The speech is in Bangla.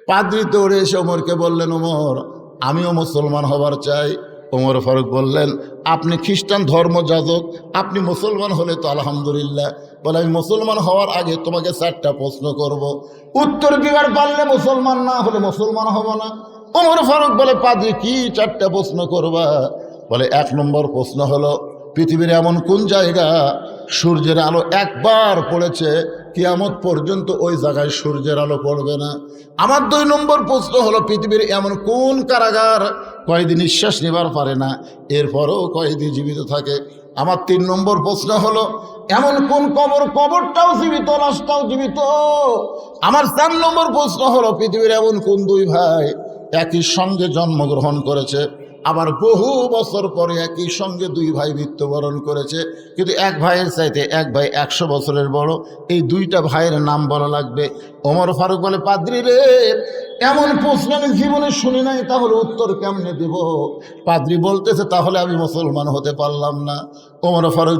পাদ্রী দৌড়ে এসে ওমরকে বললেন, ওমর আমিও মুসলমান হবার চাই। ওমর ফারুক বললেন, আপনি খ্রিস্টান ধর্মযাজক, আপনি মুসলমান হলে তো আলহামদুলিল্লাহ। বলে, আমি মুসলমান হওয়ার আগে তোমাকে 4টা প্রশ্ন করব, উত্তর দিবার পারলে মুসলমান, না হলে মুসলমান হব না। ওমর ফারুক বলে, পাদ্রী কি 4টা প্রশ্ন করবা? বলে, 1 নম্বর প্রশ্ন হলো, পৃথিবীর এমন কোন জায়গা সূর্যের আলো একবার পড়েছে কিয়ামত পর্যন্ত ওই জায়গায় সূর্যের আলো পড়বে না। আমার 2 নম্বর প্রশ্ন হলো, পৃথিবীর এমন কোন কারাগার কয়েদি নিঃশ্বাস নেবার পারে না, এরপরও কয়েদি জীবিত থাকে। আমার 3 নম্বর প্রশ্ন হলো, এমন কোন কবর, কবরটাও জীবিত, লাশটাও জীবিত। আমার 4 নম্বর প্রশ্ন হলো, পৃথিবীর এমন কোন 2 ভাই একই সঙ্গে জন্মগ্রহণ করেছে, আবার বহু বছর পরে একই সঙ্গে 2 ভাই মৃত্যুবরণ করেছে, কিন্তু এক ভাইয়ের চাইতে এক ভাই 100 বছরের বড়। এই 2টা ভাইয়ের নাম বলা লাগবে। ওমর ফারুক বলে, পাদ্রী রে, এমন প্রশ্ন আমি জীবনে শুনি নাই, তাহলে উত্তর কেমনে দেব? পাদ্রী বলতেছে, তাহলে আমি মুসলমান হতে পারলাম না। ওমর ফারুক